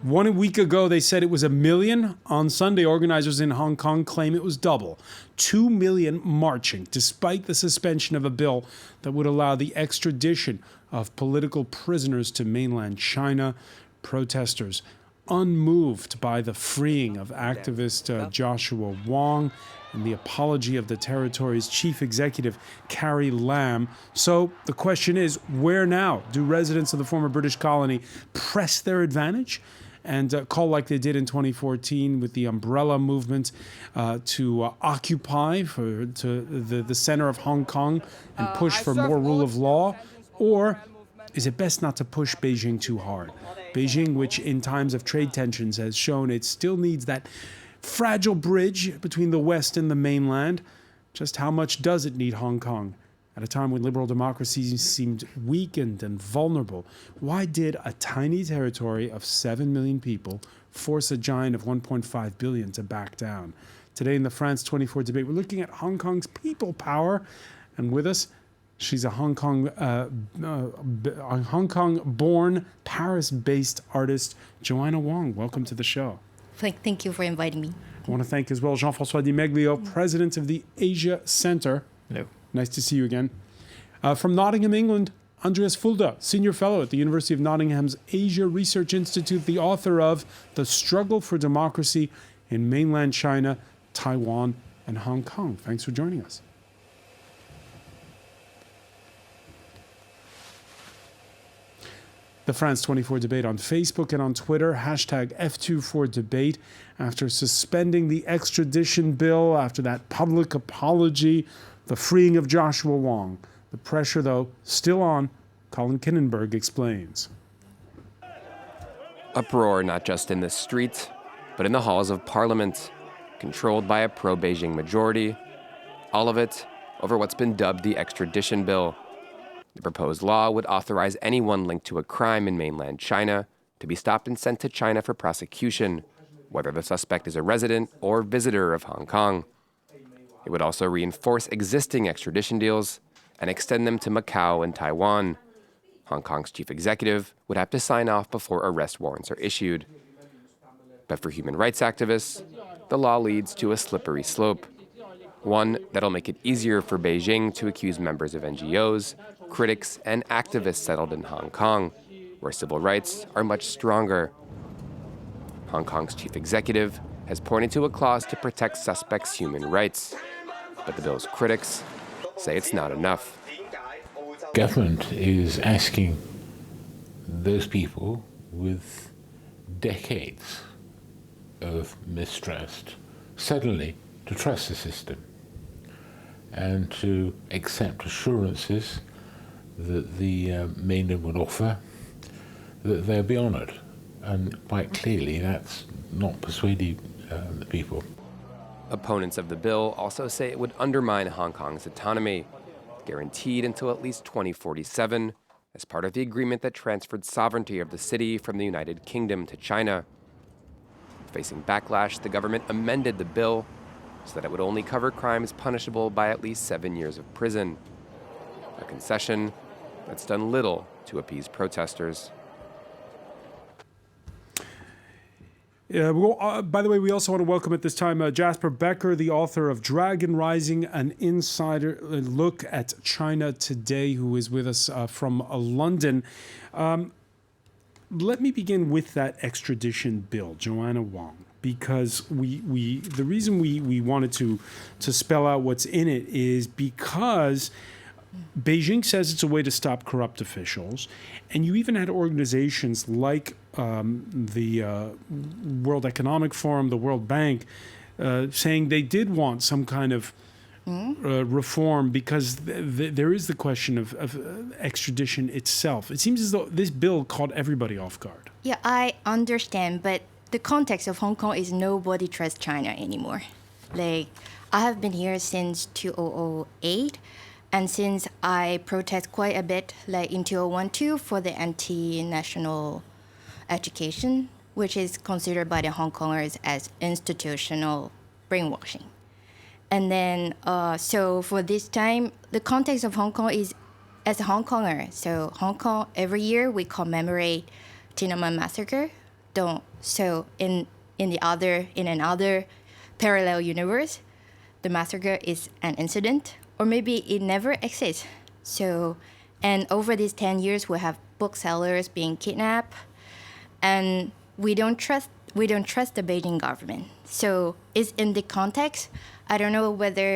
1 week ago, they said it was 1 million. On Sunday, organizers in Hong Kong claim it was double. 2 million marching, despite the suspension of a bill that would allow the extradition of political prisoners to mainland China. Protesters unmoved by the freeing of activist Joshua Wong and the apology of the territory's chief executive, Carrie Lam. So the question is, where now? Do residents of the former British colony press their advantage and call like they did in 2014 with the umbrella movement to occupy the center of Hong Kong and push for more rule of law? Or is it best not to push Beijing too hard? Beijing, which in times of trade tensions has shown it still needs that fragile bridge between the West and the mainland. Just how much does it need Hong Kong? At a time when liberal democracy seemed weakened and vulnerable, why did a tiny territory of 7 million people force a giant of 1.5 billion to back down? Today in the France 24 debate, we're looking at Hong Kong's people power. And with us, she's a Hong Kong-born, Paris-based artist, Joshua Wong. Welcome to the show. Thank you for inviting me. I want to thank as well Jean-François Di Meglio, president of the Asia Center. Hello. Nice to see you again. From Nottingham, England, Andreas Fulda, senior fellow at the University of Nottingham's Asia Research Institute, the author of The Struggle for Democracy in Mainland China, Taiwan, and Hong Kong. Thanks for joining us. The France 24 debate on Facebook and on Twitter, hashtag F24debate. After suspending the extradition bill, after that public apology, the freeing of Joshua Wong. The pressure, though, still on. Colin Kinnenberg explains. Uproar not just in the streets, but in the halls of parliament, controlled by a pro-Beijing majority. All of it over what's been dubbed the extradition bill. The proposed law would authorize anyone linked to a crime in mainland China to be stopped and sent to China for prosecution, whether the suspect is a resident or visitor of Hong Kong. It would also reinforce existing extradition deals and extend them to Macau and Taiwan. Hong Kong's chief executive would have to sign off before arrest warrants are issued. But for human rights activists, the law leads to a slippery slope. One that'll make it easier for Beijing to accuse members of NGOs, critics, and activists settled in Hong Kong, where civil rights are much stronger. Hong Kong's chief executive has pointed to a clause to protect suspects' human rights. But the bill's critics say it's not enough. Government is asking those people with decades of mistrust suddenly to trust the system and to accept assurances that the mainland would offer, that they'll be honoured. And quite clearly, that's not persuading the people. Opponents of the bill also say it would undermine Hong Kong's autonomy, guaranteed until at least 2047, as part of the agreement that transferred sovereignty of the city from the United Kingdom to China. Facing backlash, the government amended the bill so that it would only cover crimes punishable by at least 7 years of prison, a concession that's done little to appease protesters. By the way, we also want to welcome at this time Jasper Becker, the author of Dragon Rising, an insider look at China today, who is with us from London. Let me begin with that extradition bill, Joshua Wong, because the reason we wanted to spell out what's in it is because Beijing says it's a way to stop corrupt officials, and you even had organizations like the World Economic Forum, the World Bank, saying they did want some kind of reform because there is the question of extradition itself. It seems as though this bill caught everybody off guard. Yeah, I understand, but the context of Hong Kong is nobody trusts China anymore. Like, I have been here since 2008. And since I protest quite a bit, like in 2012 for the anti-national education, which is considered by the Hong Kongers as institutional brainwashing. And then, so for this time, the context of Hong Kong is as a Hong Konger. So Hong Kong, every year we commemorate Tiananmen Massacre, don't. So in another parallel universe, the massacre is an incident, or maybe it never exists. So, and over these 10 years, we have booksellers being kidnapped, and we don't trust the Beijing government. So it's in the context. I don't know whether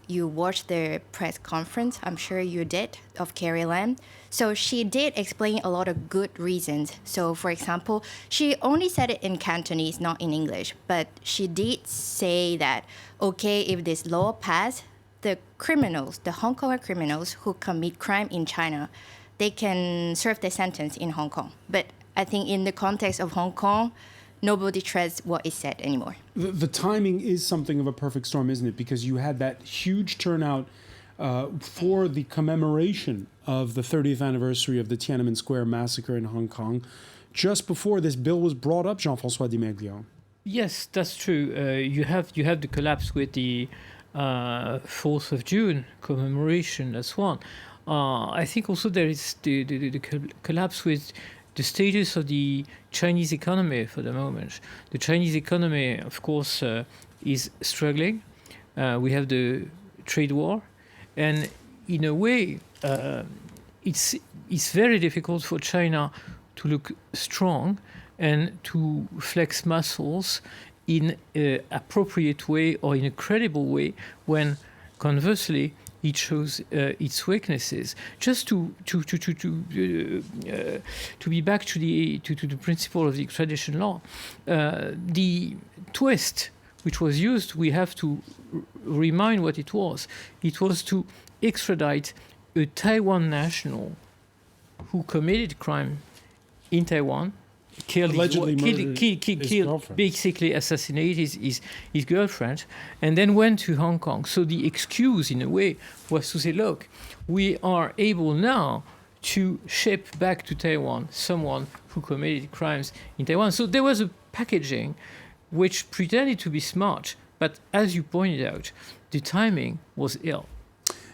you watched the press conference. I'm sure you did, of Carrie Lam. So she did explain a lot of good reasons. So for example, she only said it in Cantonese, not in English. But she did say that, okay, if this law passed, the criminals, the Hong Kong criminals who commit crime in China, they can serve their sentence in Hong Kong. But I think in the context of Hong Kong, nobody trusts what is said anymore. The timing is something of a perfect storm, isn't it? Because you had that huge turnout for the commemoration of the 30th anniversary of the Tiananmen Square massacre in Hong Kong, just before this bill was brought up, Jean-François Dimeglio. Yes, that's true. You have the collapse with the 4th of June commemoration as one. I think also there is the collapse with the status of the Chinese economy for the moment. The Chinese economy, of course, is struggling. We have the trade war, and in a way, it's very difficult for China to look strong and to flex muscles in an appropriate way or in a credible way when, conversely, it shows its weaknesses. Just to be back to the principle of the extradition law, the twist which was used, we have to remind what it was. It was to extradite a Taiwan national who committed crime in Taiwan, killed, basically assassinated his girlfriend, and then went to Hong Kong. So the excuse, in a way, was to say, look, we are able now to ship back to Taiwan someone who committed crimes in Taiwan. So there was a packaging which pretended to be smart, but as you pointed out, the timing was ill.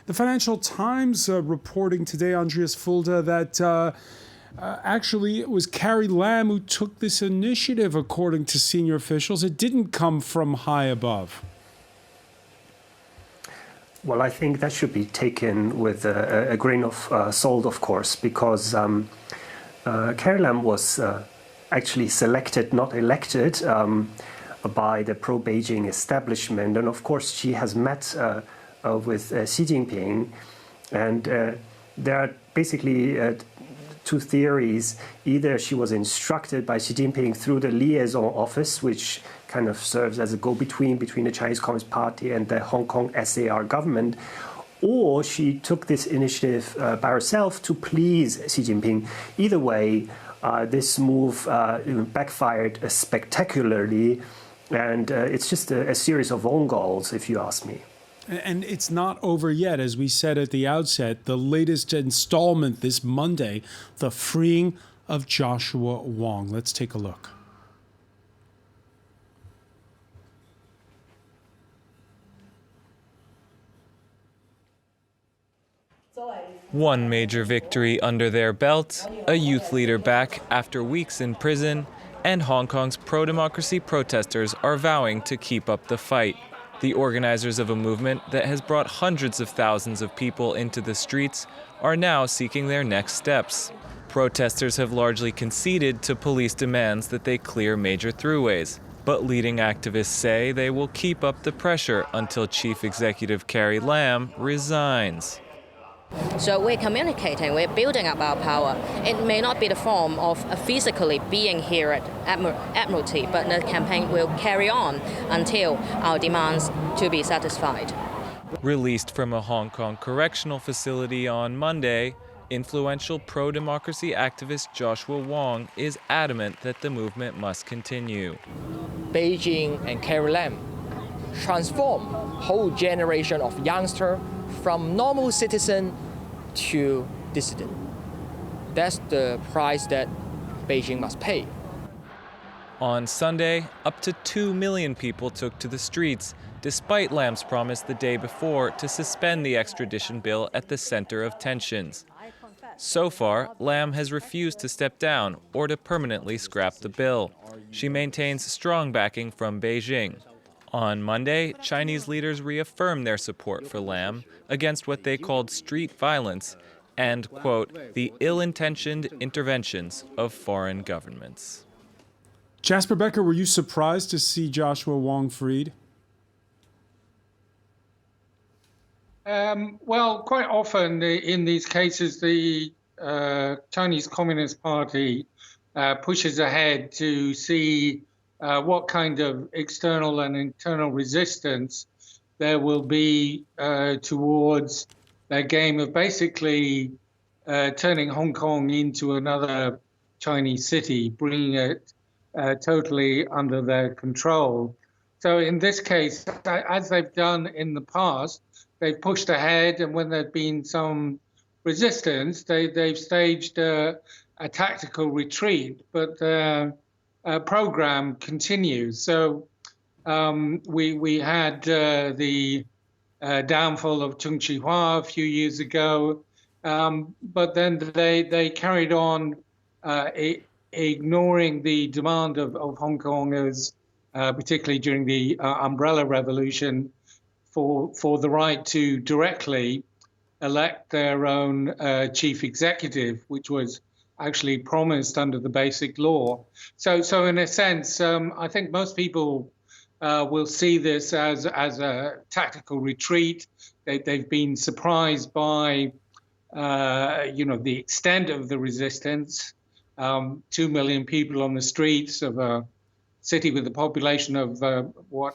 The Financial Times reporting today, Andreas Fulda, that actually it was Carrie Lam who took this initiative, according to senior officials. It didn't come from high above. Well, I think that should be taken with a grain of salt, of course, because Carrie Lam was actually selected, not elected, by the pro-Beijing establishment. And of course, she has met with Xi Jinping. And there are basically two theories. Either she was instructed by Xi Jinping through the liaison office, which kind of serves as a go-between between the Chinese Communist Party and the Hong Kong SAR government, or she took this initiative by herself to please Xi Jinping. Either way, this move backfired spectacularly, and it's just a series of own goals, if you ask me. And it's not over yet. As we said at the outset, the latest installment this Monday, the freeing of Joshua Wong. Let's take a look. One major victory under their belt, a youth leader back after weeks in prison, and Hong Kong's pro-democracy protesters are vowing to keep up the fight. The organizers of a movement that has brought hundreds of thousands of people into the streets are now seeking their next steps. Protesters have largely conceded to police demands that they clear major throughways, but leading activists say they will keep up the pressure until Chief Executive Carrie Lam resigns. So we're communicating, we're building up our power. It may not be the form of physically being here at Admiralty, but the campaign will carry on until our demands to be satisfied. Released from a Hong Kong correctional facility on Monday, influential pro-democracy activist Joshua Wong is adamant that the movement must continue. Beijing and Carrie Lam transform whole generation of youngsters from normal citizen to dissident. That's the price that Beijing must pay. On Sunday, up to 2 million people took to the streets, despite Lam's promise the day before to suspend the extradition bill at the center of tensions. So far, Lam has refused to step down or to permanently scrap the bill. She maintains strong backing from Beijing. On Monday, Chinese leaders reaffirmed their support for Lam against what they called street violence and, quote, the ill-intentioned interventions of foreign governments. Jasper Becker, were you surprised to see Joshua Wong freed? Well, quite often in these cases, the Chinese Communist Party pushes ahead to see what kind of external and internal resistance there will be towards their game of basically turning Hong Kong into another Chinese city, bringing it totally under their control. So in this case, as they've done in the past, they've pushed ahead, and when there's been some resistance, they've staged a tactical retreat, but the program continues. So we had the downfall of Chung Chi-hua a few years ago, but then they carried on ignoring the demand of Hong Kongers, particularly during the Umbrella Revolution, for the right to directly elect their own chief executive, which was actually promised under the Basic Law. So in a sense, I think most people will see this as a tactical retreat. They've been surprised by the extent of the resistance. 2 million people on the streets of a city with a population of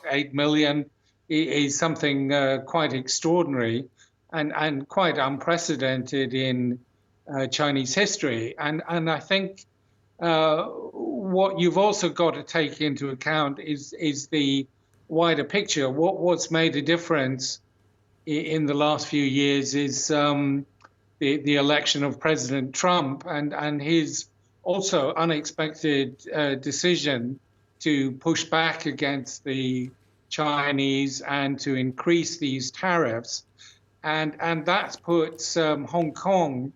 8 million is something quite extraordinary and quite unprecedented in Chinese history. And I think what you've also got to take into account is the wider picture. What's made a difference in the last few years is the election of President Trump and his also unexpected decision to push back against the Chinese and to increase these tariffs. And that's put Hong Kong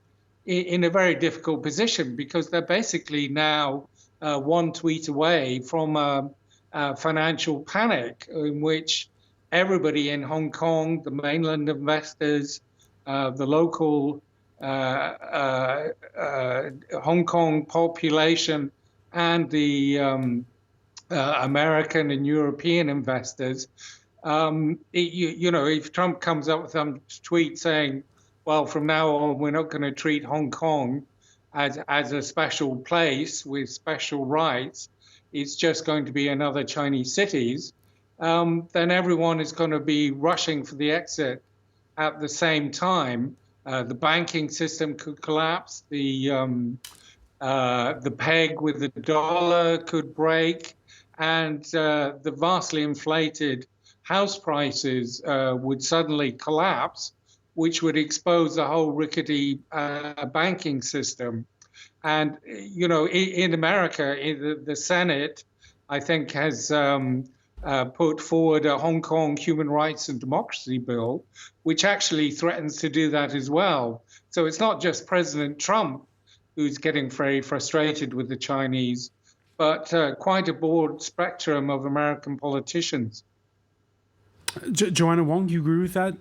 in a very difficult position because they're basically now one tweet away from a financial panic in which everybody in Hong Kong, the mainland investors, the local Hong Kong population, and the American and European investors, if Trump comes up with some tweet saying, well, from now on, we're not going to treat Hong Kong as a special place with special rights, it's just going to be another Chinese cities, then everyone is going to be rushing for the exit at the same time. The banking system could collapse, the peg with the dollar could break, and the vastly inflated house prices would suddenly collapse, which would expose the whole rickety banking system. And, in America, the Senate, I think, has put forward a Hong Kong Human Rights and Democracy Bill, which actually threatens to do that as well. So it's not just President Trump who's getting very frustrated with the Chinese, but quite a broad spectrum of American politicians. Joanna Wong, do you agree with that?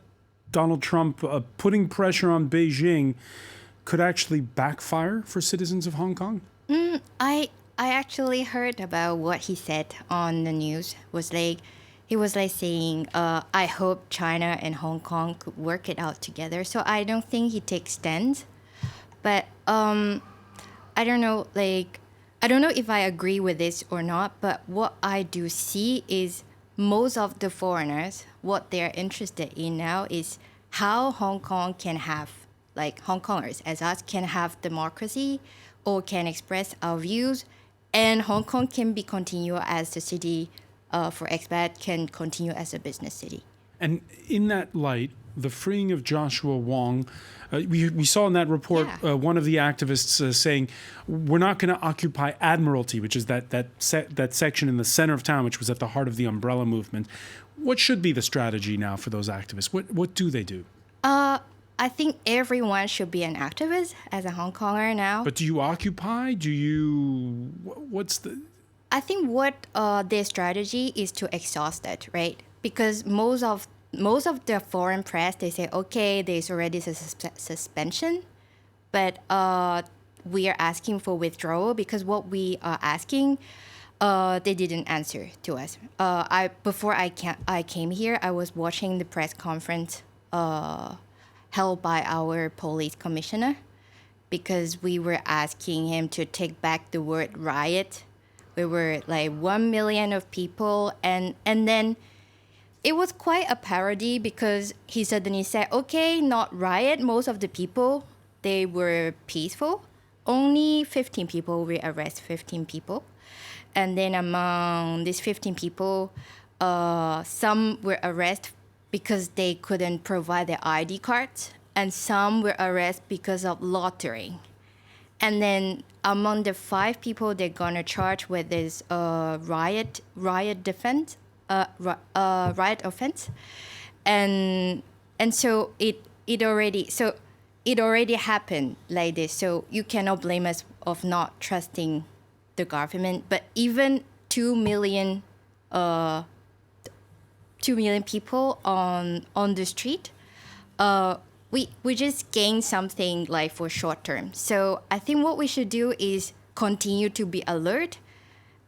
Donald Trump putting pressure on Beijing could actually backfire for citizens of Hong Kong? I actually heard about what he said on the news. He was saying, I hope China and Hong Kong could work it out together. So I don't think he takes stands. But I don't know, I don't know if I agree with this or not, but what I do see is most of the foreigners, what they're interested in now is how Hong Kong can have, Hong Kongers as us, can have democracy or can express our views, and Hong Kong can be continue as the city for expat, can continue as a business city. And in that light, the freeing of Joshua Wong, we saw in that report one of the activists saying, we're not going to occupy Admiralty, which is that section in the center of town, which was at the heart of the umbrella movement. What should be the strategy now for those activists? What do they do? I I think everyone should be an activist as a Hong Konger now. But do you occupy? What's the... I think what their strategy is to exhaust it, right? Because most of the foreign press, they say, okay, there's already a suspension, but we are asking for withdrawal because what we are asking, they didn't answer to us. Before I came here, I was watching the press conference held by our police commissioner because we were asking him to take back the word riot. We were like 1 million of people, and then it was quite a parody because he suddenly said, okay, not riot. Most of the people, they were peaceful. Only 15 people, we arrest 15 people. And then among these 15 people, some were arrested because they couldn't provide their ID cards, and some were arrested because of loitering. And then among the 5 people they're gonna charge with this riot offense, and so it already happened like this. So you cannot blame us of not trusting the government. But even 2 million people on the street, we just gain something like for short term. So I think what we should do is continue to be alert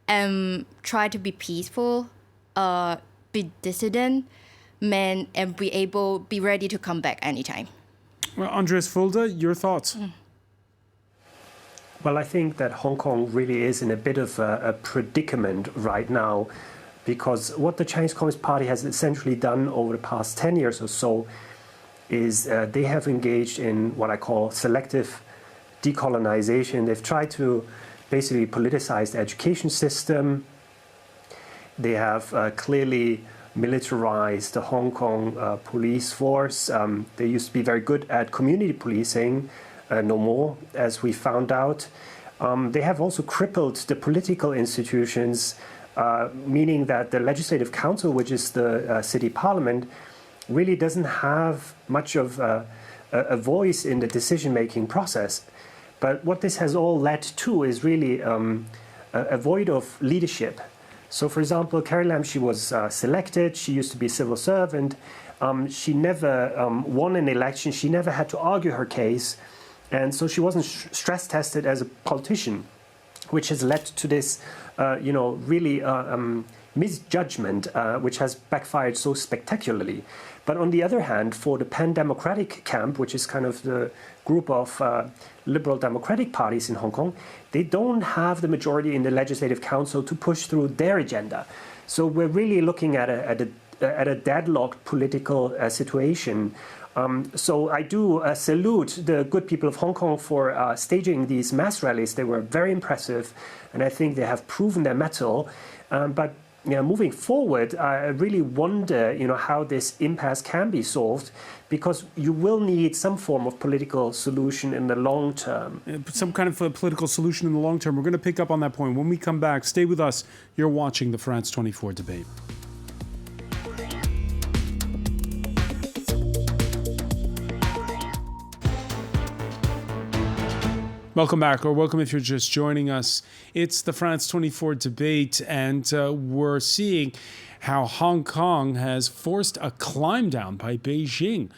and try to be peaceful, be dissident, and be ready to come back anytime. Well, Andreas Fulda, your thoughts? Well, I think that Hong Kong really is in a bit of a predicament right now, because what the Chinese Communist Party has essentially done over the past 10 years or so is they have engaged in what I call selective decolonization. They've tried to basically politicize the education system. They have clearly militarized the Hong Kong police force. They used to be very good at community policing, no more, as we found out. They have also crippled the political institutions, meaning that the Legislative Council, which is the city parliament, really doesn't have much of a voice in the decision-making process. But what this has all led to is really a void of leadership. So, for example, Carrie Lam, she was selected. She used to be a civil servant. She never won an election. She never had to argue her case. And so she wasn't stress tested as a politician, which has led to this, really misjudgment, which has backfired so spectacularly. But on the other hand, for the pan-democratic camp, which is kind of the group of liberal democratic parties in Hong Kong, they don't have the majority in the Legislative Council to push through their agenda. So we're really looking at a deadlocked political situation. So I do salute the good people of Hong Kong for staging these mass rallies. They were very impressive, and I think they have proven their mettle. But moving forward, I really wonder, how this impasse can be solved, because you will need some form of political solution in the long term. Some kind of a political solution in the long term. We're going to pick up on that point. When we come back, stay with us. You're watching the France 24 debate. Welcome back, or welcome if you're just joining us. It's the France 24 debate, and we're seeing how Hong Kong has forced a climb down by Beijing,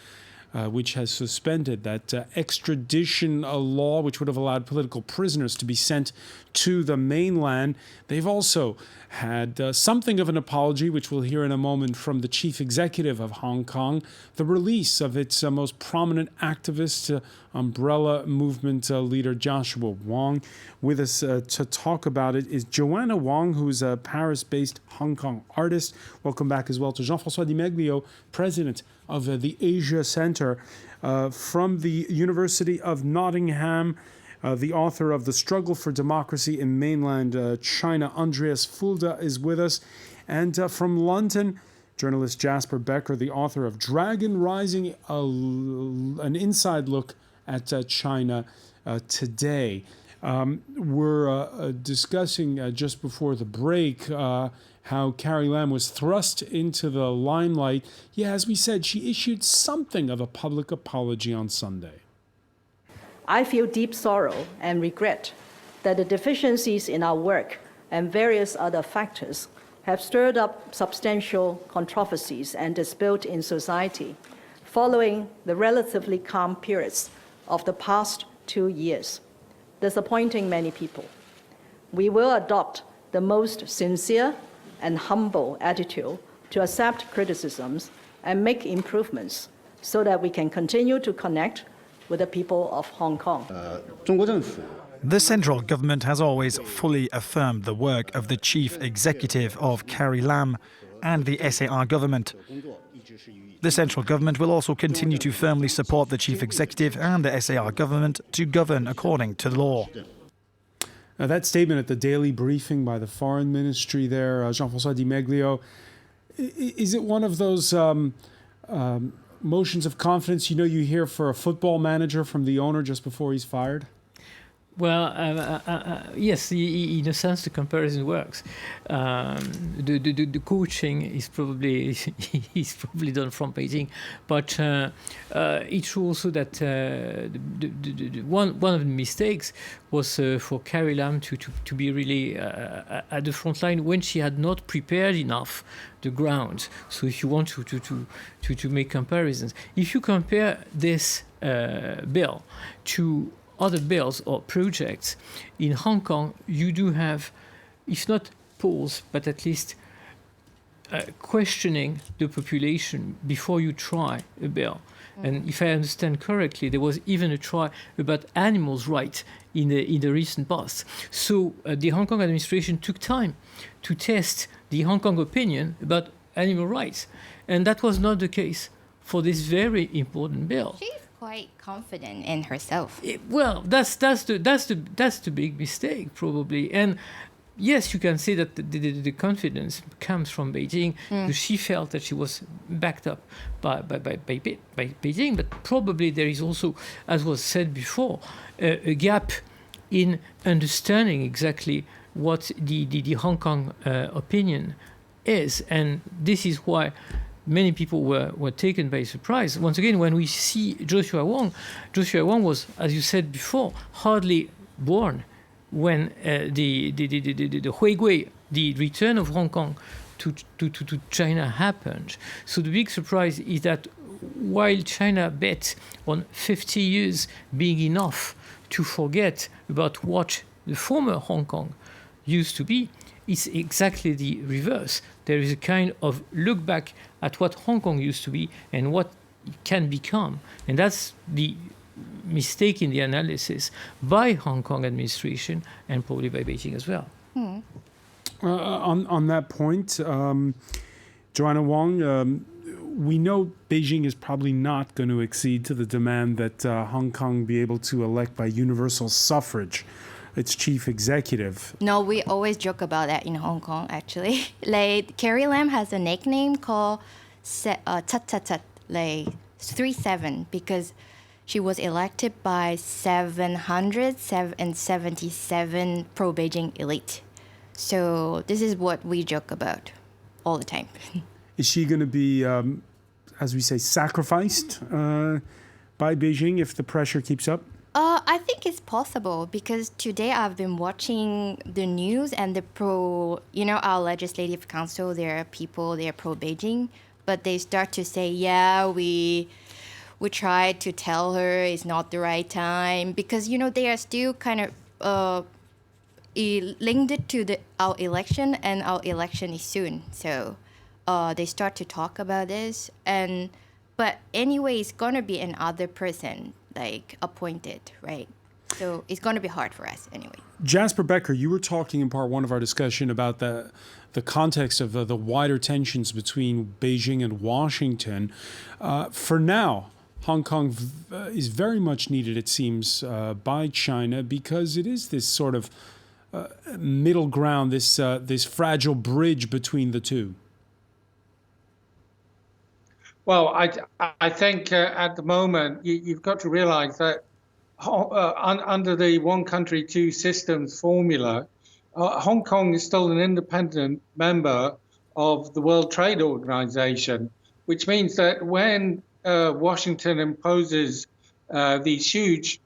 which has suspended that extradition law, which would have allowed political prisoners to be sent to the mainland. They've also had something of an apology, which we'll hear in a moment, from the chief executive of Hong Kong, the release of its most prominent activist, umbrella movement leader Joshua Wong. With us to talk about it is Joanna Wong, who's a Paris-based Hong Kong artist. Welcome back as well to Jean-François Di Meglio, president of the Asia Center from the University of Nottingham. The author of The Struggle for Democracy in Mainland China, Andreas Fulda, is with us. And from London, journalist Jasper Becker, the author of Dragon Rising, an inside look at China today. We're discussing just before the break how Carrie Lam was thrust into the limelight. Yeah, as we said, she issued something of a public apology on Sunday. I feel deep sorrow and regret that the deficiencies in our work and various other factors have stirred up substantial controversies and dispute in society following the relatively calm periods of the past 2 years, disappointing many people. We will adopt the most sincere and humble attitude to accept criticisms and make improvements so that we can continue to connect with the people of Hong Kong. The central government has always fully affirmed the work of the chief executive of Carrie Lam and the SAR government. The central government will also continue to firmly support the chief executive and the SAR government to govern according to the law. Now, that statement at the daily briefing by the foreign ministry there, Jean-François Di Meglio, is it one of those motions of confidence you hear for a football manager from the owner just before he's fired? Well, yes, in a sense, the comparison works. The coaching is probably done from Beijing, but it's true also that one of the mistakes was for Carrie Lam to be really at the front line when she had not prepared enough the ground. So if you want to make comparisons, if you compare this bill to other bills or projects in Hong Kong, you do have, if not pause, but at least questioning the population before you try a bill. And if I understand correctly, there was even a try about animals' rights in the recent past. So the Hong Kong administration took time to test the Hong Kong opinion about animal rights, and that was not the case for this very important bill. She's quite confident in herself. Well, that's the big mistake probably. And yes, you can say that the confidence comes from Beijing because she felt that she was backed up by Beijing. But probably there is also, as was said before, a gap in understanding exactly what the Hong Kong opinion is, and this is why many people were taken by surprise. Once again, when we see Joshua Wong was, as you said before, hardly born when the Huigui, the return of Hong Kong to China happened. So the big surprise is that while China bet on 50 years being enough to forget about what the former Hong Kong used to be, it's exactly the reverse. There is a kind of look back at what Hong Kong used to be and what it can become. And that's the mistake in the analysis by Hong Kong administration and probably by Beijing as well. On that point, Joanna Wong, we know Beijing is probably not going to accede to the demand that Hong Kong be able to elect by universal suffrage its chief executive. No, we always joke about that in Hong Kong, actually. Like, Carrie Lam has a nickname called like 37, because she was elected by 777 pro-Beijing elite. So this is what we joke about all the time. Is she going to be, as we say, sacrificed by Beijing if the pressure keeps up? I think it's possible, because today I've been watching the news and our legislative council, there are people, they're pro-Beijing, but they start to say, yeah, we tried to tell her it's not the right time, because, they are still kind of linked it to our election, and our election is soon. So they start to talk about this, but anyway, it's going to be another person appointed, right? So it's going to be hard for us anyway. Jasper Becker, you were talking in part one of our discussion about the context of the wider tensions between Beijing and Washington. For now, Hong Kong is very much needed, it seems, by China, because it is this sort of middle ground, this fragile bridge between the two. Well, I think at the moment you've got to realize that under the one country, two systems formula, Hong Kong is still an independent member of the World Trade Organization, which means that when Washington imposes these huge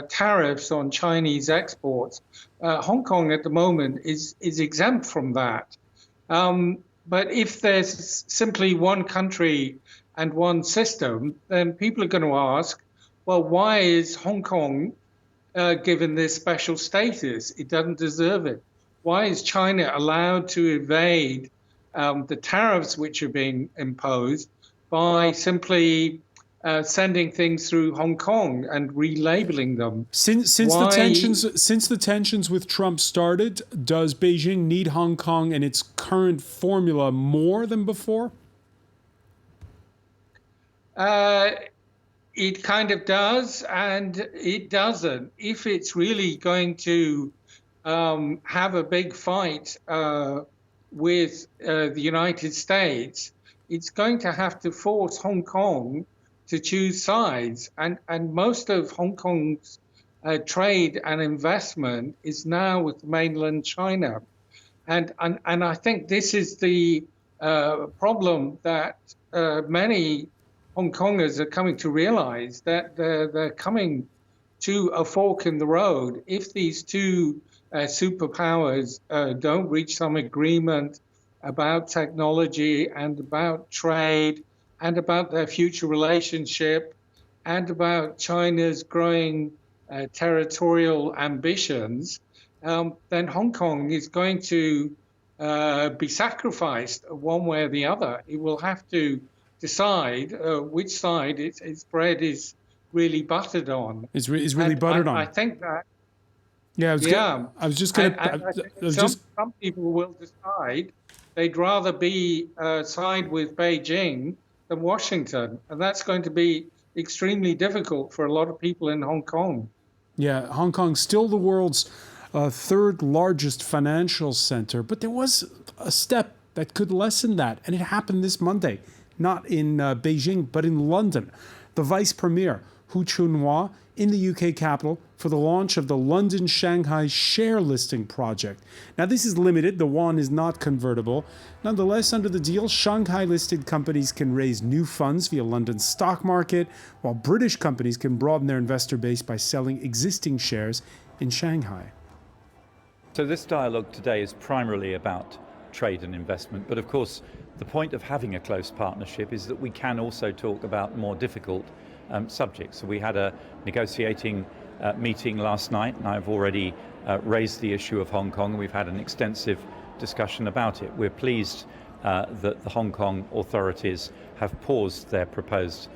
tariffs on Chinese exports, Hong Kong at the moment is exempt from that. But if there's simply one country and one system, then people are going to ask, well, why is Hong Kong given this special status? It doesn't deserve it. Why is China allowed to evade the tariffs which are being imposed by simply sending things through Hong Kong and relabeling them? Since the tensions with Trump started, does Beijing need Hong Kong and its current formula more than before? It kind of does, and it doesn't. If it's really going to have a big fight with the United States, it's going to have to force Hong Kong to choose sides. And most of Hong Kong's trade and investment is now with mainland China. And I think this is the problem that many Hong Kongers are coming to realize, that they're coming to a fork in the road. If these two superpowers don't reach some agreement about technology and about trade and about their future relationship and about China's growing territorial ambitions, then Hong Kong is going to be sacrificed one way or the other. It will have to decide which side its bread is really buttered on. Is really buttered on. I think that. Yeah, Some people will decide they'd rather be side with Beijing than Washington, and that's going to be extremely difficult for a lot of people in Hong Kong. Yeah, Hong Kong's still the world's third largest financial center, but there was a step that could lessen that, and it happened this Monday. Not in Beijing, but in London. The Vice Premier, Hu Chunhua, in the UK capital for the launch of the London-Shanghai share listing project. Now, this is limited. The yuan is not convertible. Nonetheless, under the deal, Shanghai-listed companies can raise new funds via London's stock market, while British companies can broaden their investor base by selling existing shares in Shanghai. So this dialogue today is primarily about trade and investment, but of course, the point of having a close partnership is that we can also talk about more difficult subjects. So we had a negotiating meeting last night, and I've already raised the issue of Hong Kong. We've had an extensive discussion about it. We're pleased that the Hong Kong authorities have paused their proposed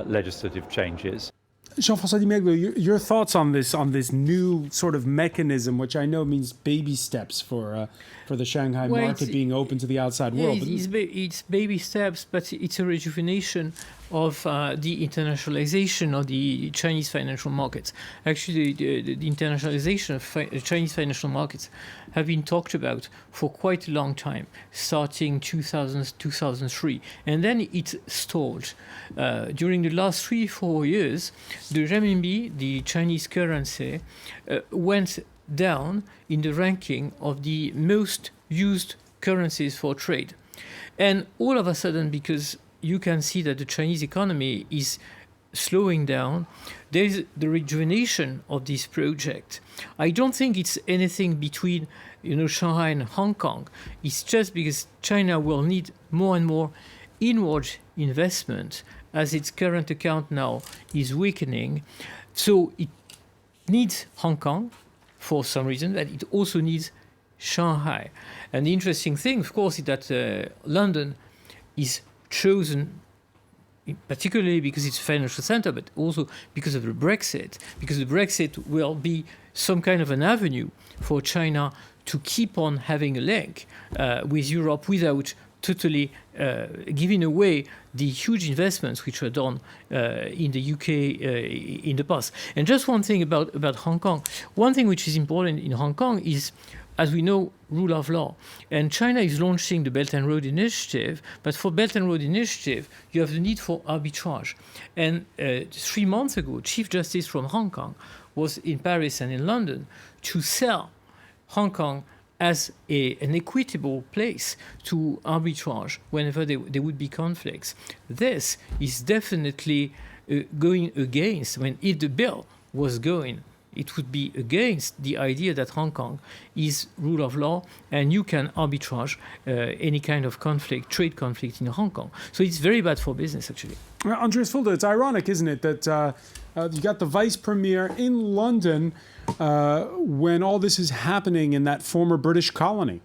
legislative changes. Jean-François Dimeglo, your thoughts on this new sort of mechanism, which I know means baby steps for the Shanghai market being open to the outside world. It's baby steps, but it's a rejuvenation of the internationalization of the Chinese financial markets. Actually, the internationalization of Chinese financial markets have been talked about for quite a long time, starting 2003. And then it stalled. During the last 3-4 years, the renminbi, the Chinese currency, went down in the ranking of the most used currencies for trade. And all of a sudden, because you can see that the Chinese economy is slowing down, there is the rejuvenation of this project. I don't think it's anything between Shanghai and Hong Kong. It's just because China will need more and more inward investment as its current account now is weakening. So it needs Hong Kong for some reason, but it also needs Shanghai. And the interesting thing, of course, is that London is chosen particularly because it's a financial center, but also because of the Brexit, because the Brexit will be some kind of an avenue for China to keep on having a link with Europe without totally giving away the huge investments which were done in the UK in the past. And just one thing about Hong Kong. One thing which is important in Hong Kong is, as we know, rule of law. And China is launching the Belt and Road Initiative, but for Belt and Road Initiative, you have the need for arbitrage. And 3 months ago, Chief Justice from Hong Kong was in Paris and in London to sell Hong Kong as an equitable place to arbitrage whenever there would be conflicts. This is definitely going against, if the bill was going, it would be against the idea that Hong Kong is rule of law and you can arbitrage any kind of conflict, trade conflict in Hong Kong. So it's very bad for business, actually. Andreas Fulda, it's ironic, isn't it, that you got the vice premier in London when all this is happening in that former British colony?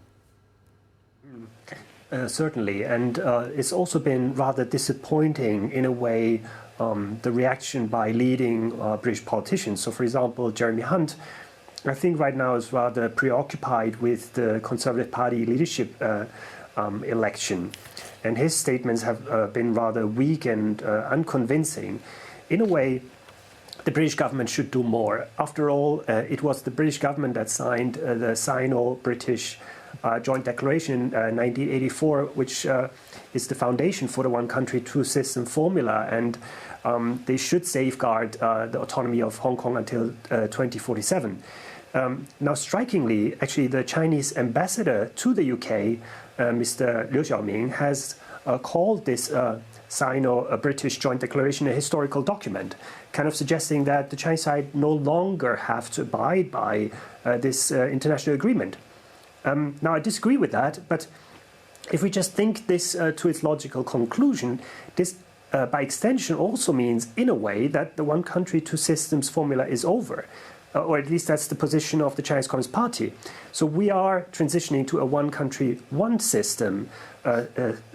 Certainly, and it's also been rather disappointing in a way, the reaction by leading British politicians. So, for example, Jeremy Hunt, I think right now is rather preoccupied with the Conservative Party leadership election. And his statements have been rather weak and unconvincing. In a way, the British government should do more. After all, it was the British government that signed the Sino-British Joint Declaration in 1984, which is the foundation for the one country, two system formula. And they should safeguard the autonomy of Hong Kong until 2047. Now, strikingly, actually, the Chinese ambassador to the UK, Mr. Liu Xiaoming, has called this Sino-British Joint Declaration a historical document, kind of suggesting that the Chinese side no longer have to abide by this international agreement. Now, I disagree with that, but if we just think this to its logical conclusion, this by extension also means, in a way, that the one country, two systems formula is over. Or at least that's the position of the Chinese Communist Party. So we are transitioning to a one country, one system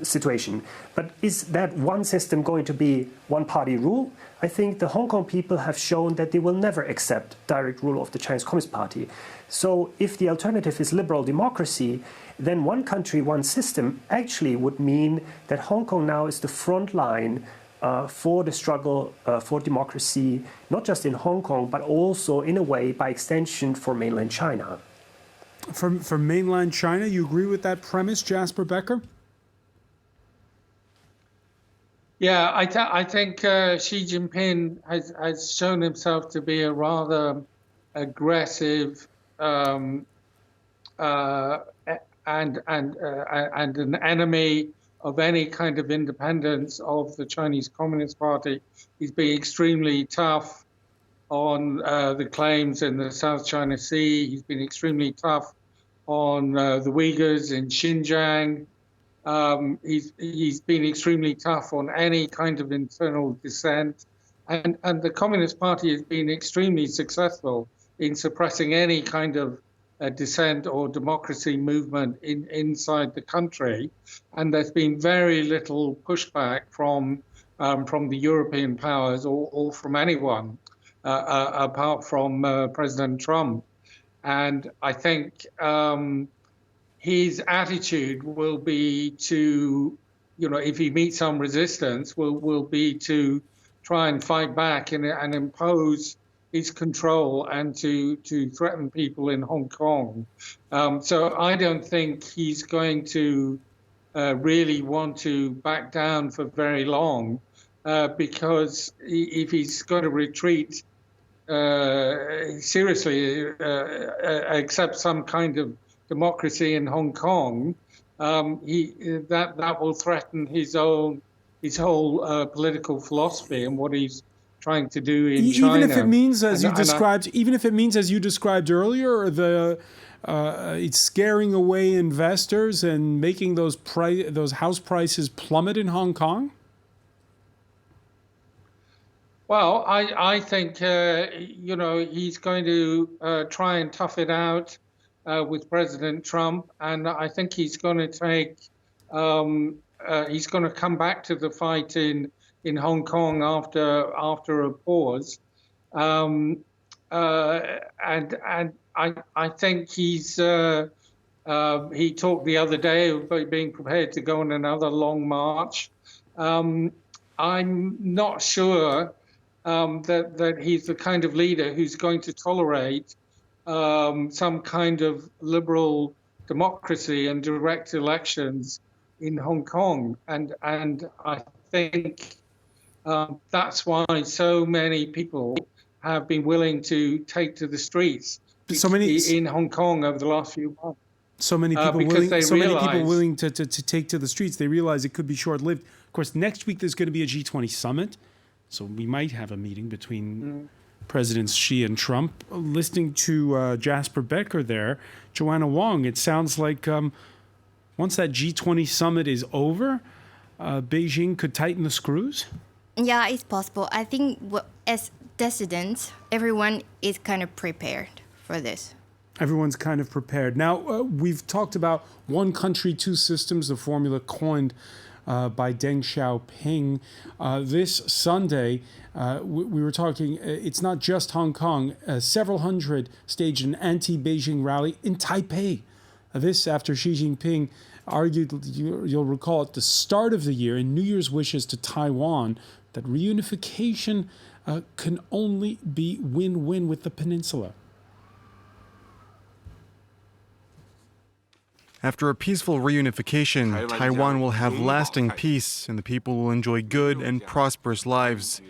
situation. But is that one system going to be one party rule? I think the Hong Kong people have shown that they will never accept direct rule of the Chinese Communist Party. So if the alternative is liberal democracy, then one country, one system actually would mean that Hong Kong now is the front line for the struggle for democracy, not just in Hong Kong, but also, in a way, by extension, for mainland China. For mainland China, you agree with that premise, Jasper Becker? Yeah, I think Xi Jinping has shown himself to be a rather aggressive and an enemy of any kind of independence of the Chinese Communist Party. He's been extremely tough on the claims in the South China Sea. He's been extremely tough on the Uyghurs in Xinjiang. He's been extremely tough on any kind of internal dissent. And the Communist Party has been extremely successful in suppressing any kind of dissent or democracy movement inside the country, and there's been very little pushback from the European powers or from anyone apart from President Trump. And I think his attitude will be to, if he meets some resistance, will be to try and fight back and impose his control and to threaten people in Hong Kong. So I don't think he's going to really want to back down for very long, because if he's going to retreat seriously, accept some kind of democracy in Hong Kong, that will threaten his whole political philosophy and what he's trying to do in China. Even if it means, as you described earlier, it's scaring away investors and making those house prices plummet in Hong Kong. Well, I think he's going to try and tough it out with President Trump, and I think he's going to he's going to come back to the fight in Hong Kong after a pause, and I think he talked the other day about being prepared to go on another long march. I'm not sure that he's the kind of leader who's going to tolerate some kind of liberal democracy and direct elections in Hong Kong, and I think that's why so many people have been willing to take to the streets in Hong Kong over the last few months. So many people willing to take to the streets. They realize it could be short-lived. Of course, next week there's going to be a G20 summit, so we might have a meeting between Presidents Xi and Trump. Listening to Jasper Becker there, Joanna Wong, it sounds like once that G20 summit is over, Beijing could tighten the screws? Yeah, it's possible. I think as dissidents, everyone is kind of prepared for this. Everyone's kind of prepared. Now, we've talked about one country, two systems, the formula coined by Deng Xiaoping. This Sunday, we were talking, it's not just Hong Kong. Several hundred staged an anti-Beijing rally in Taipei. This after Xi Jinping argued, you'll recall, at the start of the year in New Year's wishes to Taiwan, that reunification can only be win-win with the peninsula. After a peaceful reunification, Taiwan will have lasting peace and the people will enjoy good and prosperous lives.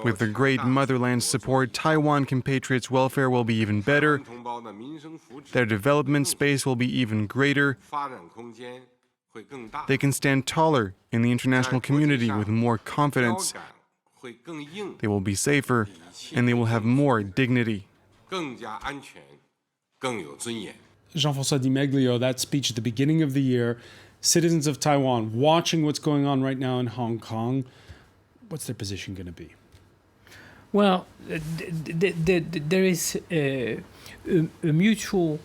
With the great motherland's support, Taiwan compatriots' welfare will be even better, their development space will be even greater, they can stand taller in the international community with more confidence, they will be safer, and they will have more dignity. Jean-François Di Meglio, that speech at the beginning of the year, citizens of Taiwan watching what's going on right now in Hong Kong, what's their position going to be? Well, there is a mutual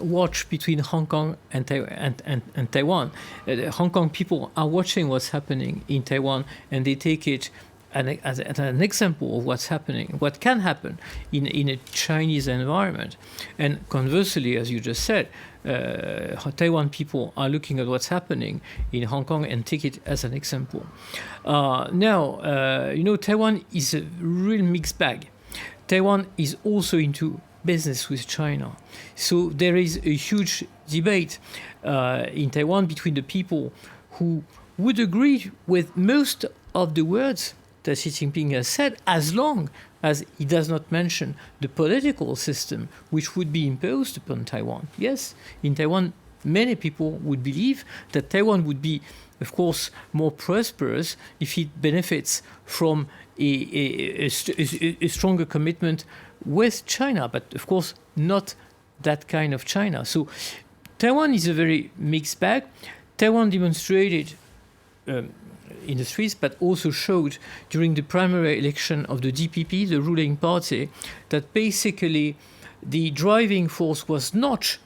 watch between Hong Kong and Taiwan. Hong Kong people are watching what's happening in Taiwan, and they take it as an example of what's happening, what can happen in a Chinese environment. And conversely, as you just said, Taiwan people are looking at what's happening in Hong Kong and take it as an example. Now, Taiwan is a real mixed bag. Taiwan is also into business with China. So there is a huge debate in Taiwan between the people who would agree with most of the words that Xi Jinping has said, as long as he does not mention the political system which would be imposed upon Taiwan. Yes, in Taiwan, many people would believe that Taiwan would be, of course, more prosperous if it benefits from a stronger commitment with China, but of course not that kind of China. So Taiwan is a very mixed bag. Taiwan demonstrated in the streets, but also showed during the primary election of the DPP, the ruling party, that basically the driving force was not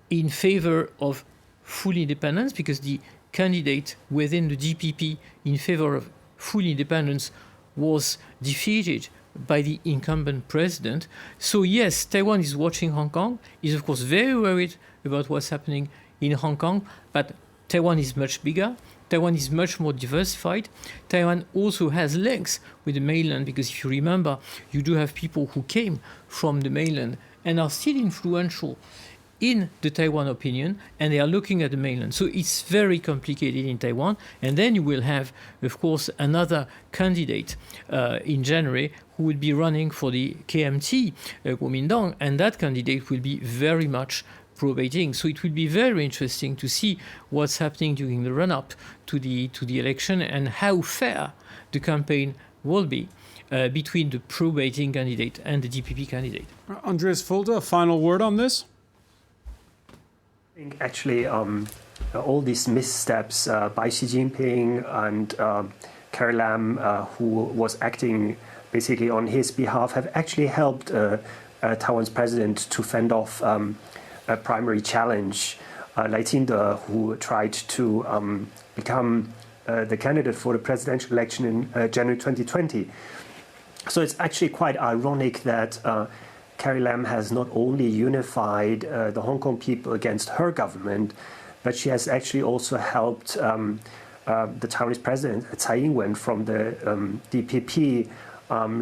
in favor of full independence, because the candidate within the DPP in favor of full independence was defeated by the incumbent president. So yes, Taiwan is watching Hong Kong, is of course very worried about what's happening in Hong Kong, but Taiwan is much bigger. Taiwan is much more diversified. Taiwan also has links with the mainland, because if you remember, you do have people who came from the mainland and are still influential in the Taiwan opinion, and they are looking at the mainland. So it's very complicated in Taiwan. And then you will have, of course, another candidate in January who will be running for the KMT, Kuomintang, and that candidate will be very much pro-Beijing. So it will be very interesting to see what's happening during the run-up to the election and how fair the campaign will be between the pro-Beijing candidate and the DPP candidate. Andreas Fulda, a final word on this? I think actually all these missteps by Xi Jinping and Carrie Lam, who was acting basically on his behalf, have actually helped Taiwan's president to fend off a primary challenge, Lai Ching-te, who tried to become the candidate for the presidential election in January 2020. So it's actually quite ironic that Carrie Lam has not only unified the Hong Kong people against her government, but she has actually also helped the Taiwanese president, Tsai Ing-wen, from the DPP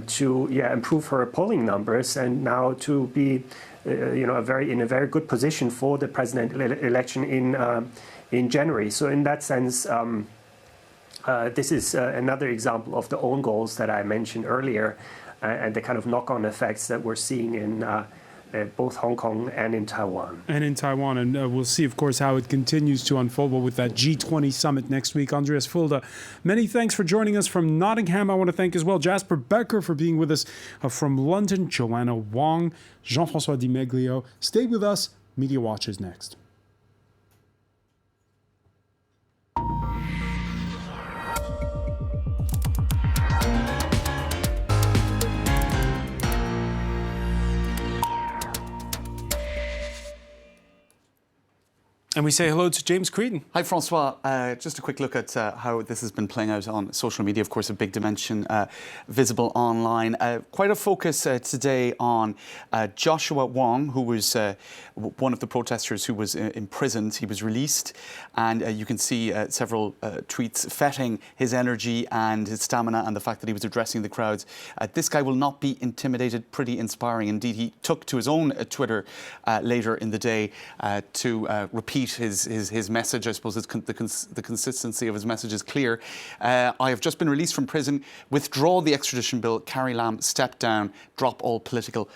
to improve her polling numbers and now to be in a very good position for the presidential election in January. So in that sense, this is another example of the own goals that I mentioned earlier, and the kind of knock-on effects that we're seeing in both Hong Kong and in Taiwan. And we'll see, of course, how it continues to unfold with that G20 summit next week. Andreas Fulda, many thanks for joining us from Nottingham. I want to thank as well Jasper Becker for being with us from London, Joanna Wong, Jean-François Di Meglio. Stay with us. Media Watch is next. And we say hello to James Creedon. Hi, Francois. Just a quick look at how this has been playing out on social media. Of course, a big dimension visible online. Quite a focus today on Joshua Wong, who was one of the protesters who was imprisoned. He was released, and you can see several tweets feting his energy and his stamina and the fact that he was addressing the crowds. This guy will not be intimidated. Pretty inspiring indeed. He took to his own Twitter later in the day to repeat his message. I suppose the consistency of his message is clear. I have just been released from prison. Withdraw the extradition bill. Carrie Lam, step down. Drop all political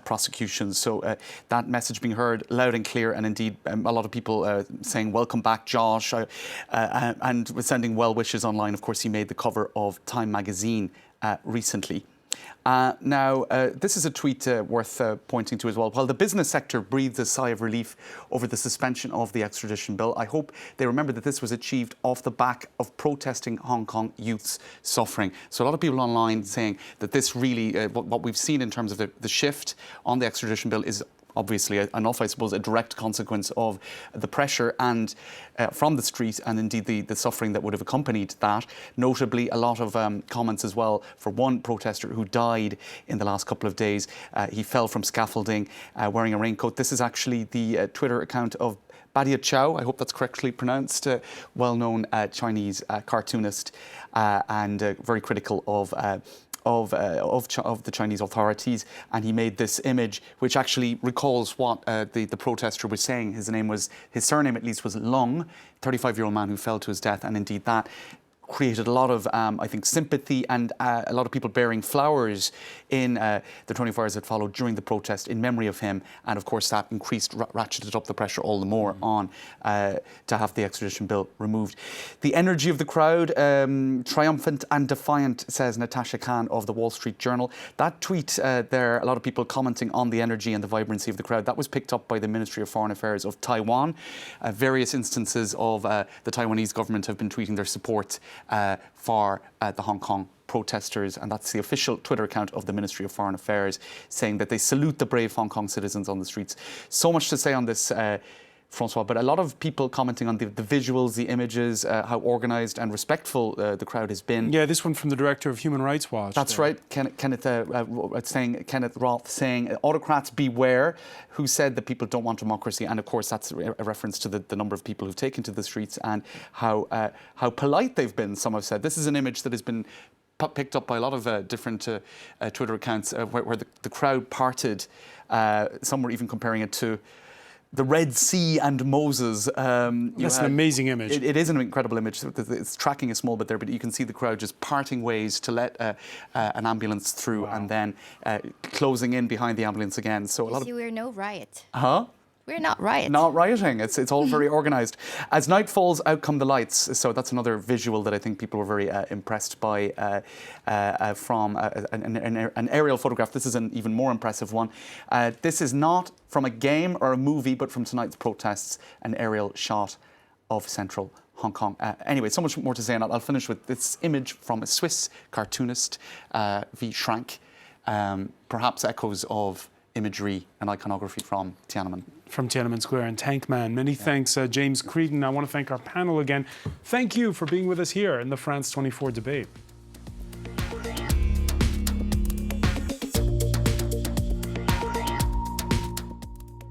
prosecutions. So that message being heard loud and clear, and indeed a lot of people saying welcome back, Josh, and sending well wishes online. Of course, he made the cover of Time magazine recently. Now, this is a tweet worth pointing to as well. While the business sector breathed a sigh of relief over the suspension of the extradition bill, I hope they remember that this was achieved off the back of protesting Hong Kong youth's suffering. So a lot of people online saying that this really, what we've seen in terms of the shift on the extradition bill is obviously enough, I suppose, a direct consequence of the pressure and from the street, and indeed the suffering that would have accompanied that. Notably, a lot of comments as well for one protester who died in the last couple of days. He fell from scaffolding wearing a raincoat. This is actually the Twitter account of Badia Chow, I hope that's correctly pronounced, well-known Chinese cartoonist and very critical of the Chinese authorities, and he made this image which actually recalls what the protester was saying. His surname at least was Long, 35-year-old man who fell to his death, and indeed that created a lot of, I think, sympathy and a lot of people bearing flowers in the 24 hours that followed during the protest in memory of him. And of course, that ratcheted up the pressure all the more on to have the extradition bill removed. The energy of the crowd, triumphant and defiant, says Natasha Khan of the Wall Street Journal. That tweet there, a lot of people commenting on the energy and the vibrancy of the crowd, that was picked up by the Ministry of Foreign Affairs of Taiwan. Various instances of the Taiwanese government have been tweeting their support for the Hong Kong protesters, and that's the official Twitter account of the Ministry of Foreign Affairs, saying that they salute the brave Hong Kong citizens on the streets. So much to say on this, Francois, but a lot of people commenting on the visuals, the images, how organised and respectful the crowd has been. Yeah, this one from the director of Human Rights Watch. That's right, Kenneth Roth saying, autocrats beware, who said that people don't want democracy. And of course, that's a reference to the number of people who've taken to the streets and how polite they've been, some have said. This is an image that has been picked up by a lot of different Twitter accounts where the crowd parted. Some were even comparing it to the Red Sea and Moses. That's an amazing image. It is an incredible image. It's tracking a small bit there, but you can see the crowd just parting ways to let an ambulance through, and then closing in behind the ambulance again. So we're no riot. Huh? We're not rioting. Not rioting. It's all very organised. As night falls, out come the lights. So that's another visual that I think people were very impressed by from an aerial photograph. This is an even more impressive one. This is not from a game or a movie, but from tonight's protests, an aerial shot of central Hong Kong. Anyway, so much more to say, and I'll finish with this image from a Swiss cartoonist, V. Schrank, perhaps echoes of imagery and iconography from Tiananmen. From Tiananmen Square and Tank Man. Many thanks, James Creedon. I want to thank our panel again. Thank you for being with us here in the France 24 debate.